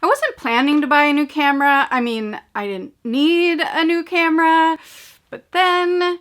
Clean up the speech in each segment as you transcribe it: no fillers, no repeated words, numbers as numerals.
I wasn't planning to buy a new camera. I mean, I didn't need a new camera, but then...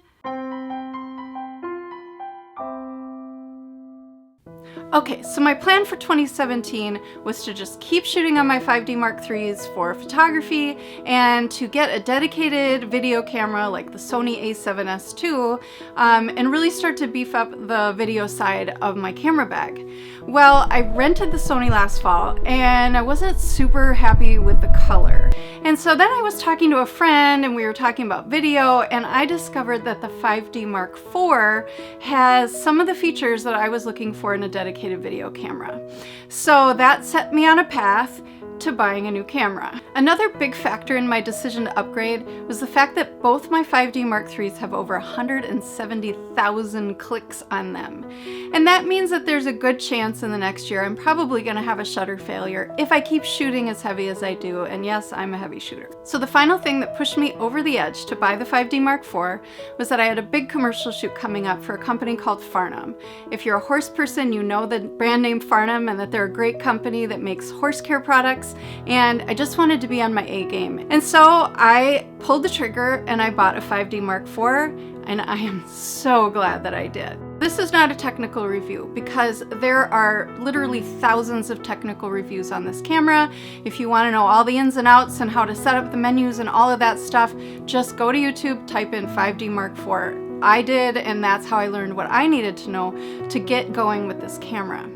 Okay, so my plan for 2017 was to just keep shooting on my 5D Mark IIIs for photography and to get a dedicated video camera like the Sony a7S II and really start to beef up the video side of my camera bag. Well, I rented the Sony last fall and I wasn't super happy with the color. And so then I was talking to a friend and we were talking about video, and I discovered that the 5D Mark IV has some of the features that I was looking for in a dedicated video camera. So that set me on a path to buying a new camera. Another big factor in my decision to upgrade was the fact that both my 5D Mark IIIs have over 170,000 clicks on them. And that means that there's a good chance in the next year I'm probably gonna have a shutter failure if I keep shooting as heavy as I do, and yes, I'm a heavy shooter. So the final thing that pushed me over the edge to buy the 5D Mark IV was that I had a big commercial shoot coming up for a company called Farnam. If you're a horse person, you know the brand name Farnam and that they're a great company that makes horse care products, and I just wanted to be on my A game. And so I pulled the trigger and I bought a 5D Mark IV, and I am so glad that I did. This is not a technical review because there are literally thousands of technical reviews on this camera. If you want to know all the ins and outs and how to set up the menus and all of that stuff, just go to YouTube, type in 5D Mark IV. I did, and that's how I learned what I needed to know to get going with this camera.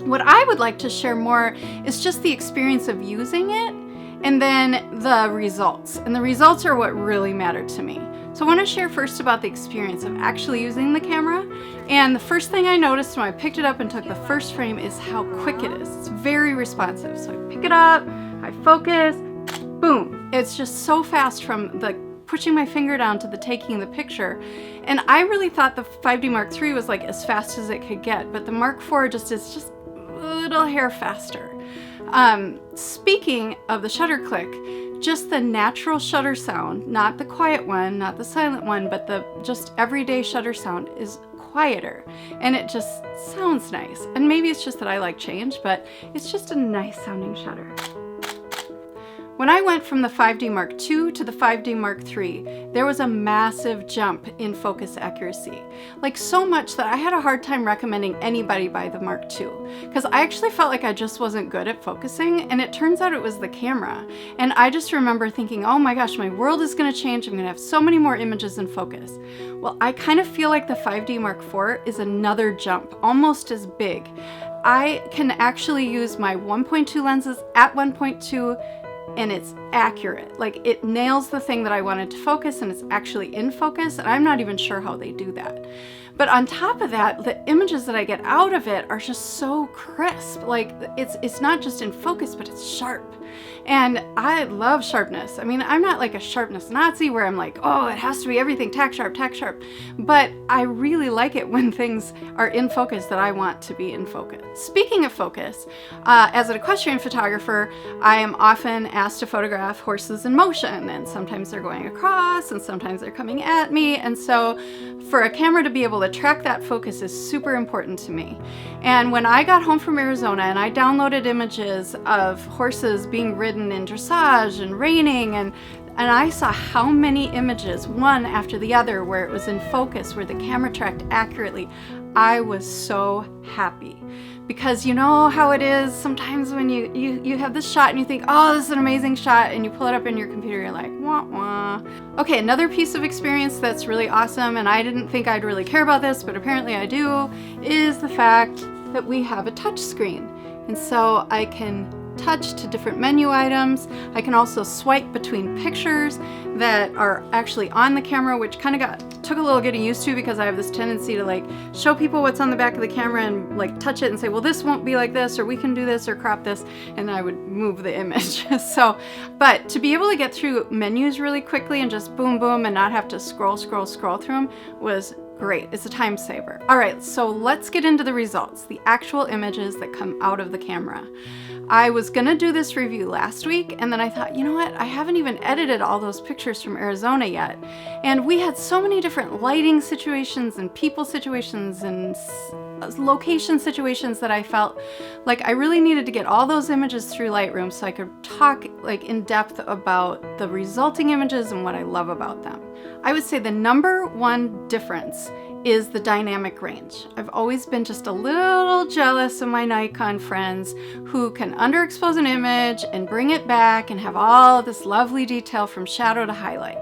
What I would like to share more is just the experience of using it and then the results. And the results are what really matter to me. So I want to share first about the experience of actually using the camera. And the first thing I noticed when I picked it up and took the first frame is how quick it is. It's very responsive. So I pick it up, I focus, boom. It's just so fast from the pushing my finger down to the taking the picture. And I really thought the 5D Mark III was like as fast as it could get, but the Mark IV is just a little hair faster. Speaking of the shutter click, just the natural shutter sound, not the quiet one, not the silent one, but the just everyday shutter sound is quieter, and it just sounds nice. And maybe it's just that I like change, but it's just a nice sounding shutter. When I went from the 5D Mark II to the 5D Mark III, there was a massive jump in focus accuracy. Like so much that I had a hard time recommending anybody buy the Mark II, because I actually felt like I just wasn't good at focusing, and it turns out it was the camera. And I just remember thinking, oh my gosh, my world is gonna change, I'm gonna have so many more images in focus. Well, I kind of feel like the 5D Mark IV is another jump, almost as big. I can actually use my 1.2 lenses at 1.2 and it's accurate. Like, it nails the thing that I wanted to focus, and it's actually in focus, and I'm not even sure how they do that. But on top of that, the images that I get out of it are just so crisp. Like, it's not just in focus, but it's sharp. And I love sharpness. I mean, I'm not like a sharpness Nazi where I'm like, oh, it has to be everything tack sharp, tack sharp. But I really like it when things are in focus that I want to be in focus. Speaking of focus, as an equestrian photographer, I am often asked to photograph horses in motion, and sometimes they're going across and sometimes they're coming at me. And so for a camera to be able to track that focus is super important to me. And when I got home from Arizona and I downloaded images of horses being ridden in dressage and reining, and I saw how many images, one after the other, where it was in focus, where the camera tracked accurately, I was so happy. Because you know how it is sometimes when you have this shot and you think, oh, this is an amazing shot, and you pull it up in your computer, you're like, wah wah. Okay, another piece of experience that's really awesome, and I didn't think I'd really care about this, but apparently I do, is the fact that we have a touch screen. And so I can touch to different menu items. I can also swipe between pictures that are actually on the camera, which kind of took a little getting used to, because I have this tendency to like show people what's on the back of the camera and like touch it and say, well, this won't be like this, or we can do this, or crop this, and I would move the image. So, but to be able to get through menus really quickly and just boom, boom, and not have to scroll through them was Great, it's a time saver. All right, so let's get into the results, the actual images that come out of the camera. I was gonna do this review last week, and then I thought, you know what, I haven't even edited all those pictures from Arizona yet. And we had so many different lighting situations and people situations and location situations that I felt like I really needed to get all those images through Lightroom so I could talk like in depth about the resulting images and what I love about them. I would say the number one difference is the dynamic range. I've always been just a little jealous of my Nikon friends who can underexpose an image and bring it back and have all of this lovely detail from shadow to highlight.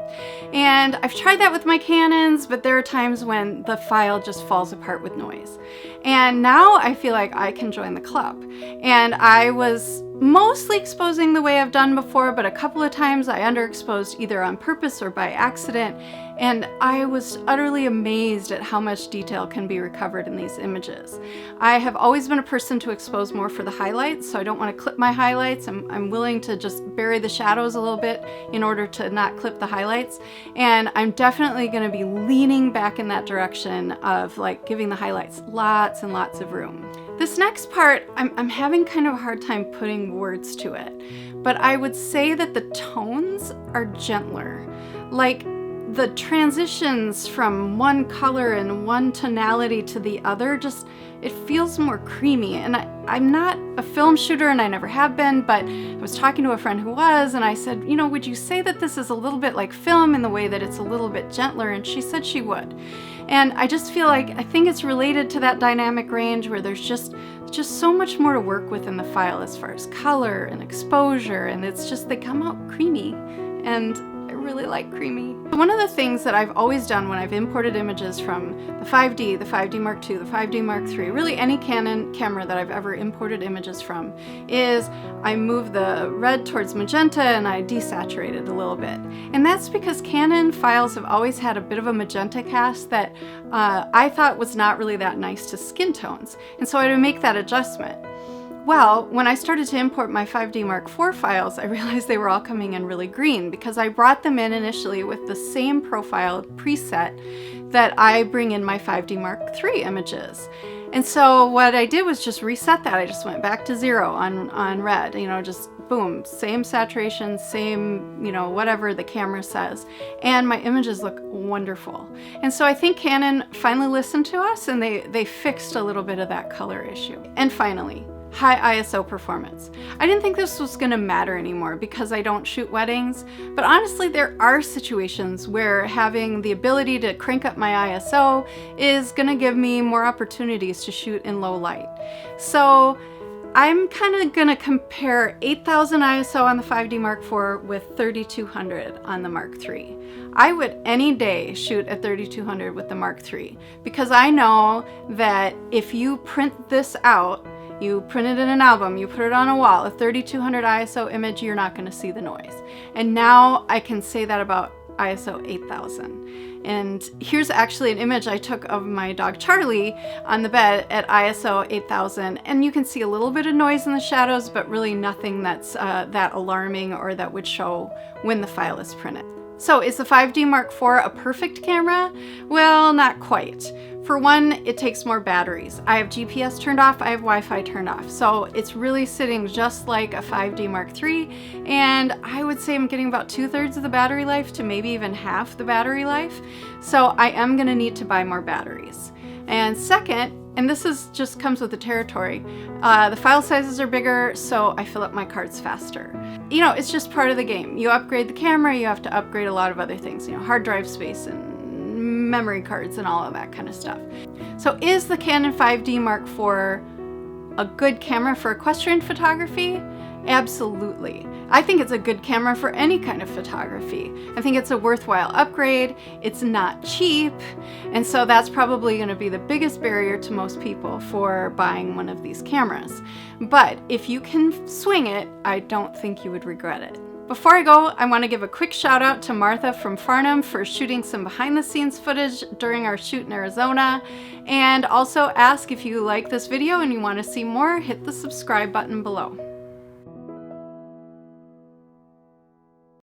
And I've tried that with my Canons, but there are times when the file just falls apart with noise. And now I feel like I can join the club. And I was mostly exposing the way I've done before, but a couple of times I underexposed either on purpose or by accident, and I was utterly amazed at how much detail can be recovered in these images. I have always been a person to expose more for the highlights, so I don't want to clip my highlights. I'm willing to just bury the shadows a little bit in order to not clip the highlights, and I'm definitely going to be leaning back in that direction of like giving the highlights lots and lots of room. This next part, I'm having kind of a hard time putting words to it, but I would say that the tones are gentler. Like the transitions from one color and one tonality to the other, just, it feels more creamy. And I'm not a film shooter and I never have been, but I was talking to a friend who was, and I said, you know, would you say that this is a little bit like film in the way that it's a little bit gentler? And she said she would. And I just feel like, I think it's related to that dynamic range where there's just so much more to work with in the file as far as color and exposure, and it's just, they come out creamy, and I really like creamy. One of the things that I've always done when I've imported images from the 5D, the 5D Mark II, the 5D Mark III, really any Canon camera that I've ever imported images from, is I move the red towards magenta and I desaturate it a little bit. And that's because Canon files have always had a bit of a magenta cast that I thought was not really that nice to skin tones. And so I had to make that adjustment. Well, when I started to import my 5D Mark IV files, I realized they were all coming in really green because I brought them in initially with the same profile preset that I bring in my 5D Mark III images. And so what I did was just reset that. I just went back to 0 on red, you know, just boom, same saturation, same, you know, whatever the camera says. And my images look wonderful. And so I think Canon finally listened to us and they fixed a little bit of that color issue. And finally, high ISO performance. I didn't think this was going to matter anymore because I don't shoot weddings, but honestly there are situations where having the ability to crank up my ISO is going to give me more opportunities to shoot in low light. So I'm kind of going to compare 8000 ISO on the 5D Mark IV with 3200 on the Mark III. I would any day shoot at 3200 with the Mark III because I know that if you print this out, you print it in an album, you put it on a wall, a 3200 ISO image, you're not going to see the noise. And now I can say that about ISO 8000. And here's actually an image I took of my dog Charlie on the bed at ISO 8000, and you can see a little bit of noise in the shadows, but really nothing that's that alarming or that would show when the file is printed. So is the 5D Mark IV a perfect camera? Well, not quite. For one, it takes more batteries. I have GPS turned off, I have Wi-Fi turned off. So it's really sitting just like a 5D Mark III, and I would say I'm getting about 2/3 of the battery life to maybe even half the battery life. So I am gonna need to buy more batteries. And second, and this just comes with the territory, the file sizes are bigger, so I fill up my cards faster. You know, it's just part of the game. You upgrade the camera, you have to upgrade a lot of other things, you know, hard drive space and memory cards and all of that kind of stuff. So is the Canon 5D Mark IV a good camera for equestrian photography? Absolutely. I think it's a good camera for any kind of photography. I think it's a worthwhile upgrade. It's not cheap, and so that's probably going to be the biggest barrier to most people for buying one of these cameras. But if you can swing it, I don't think you would regret it. Before I go, I want to give a quick shout out to Martha from Farnam for shooting some behind the scenes footage during our shoot in Arizona, and also ask if you like this video and you want to see more, hit the subscribe button below.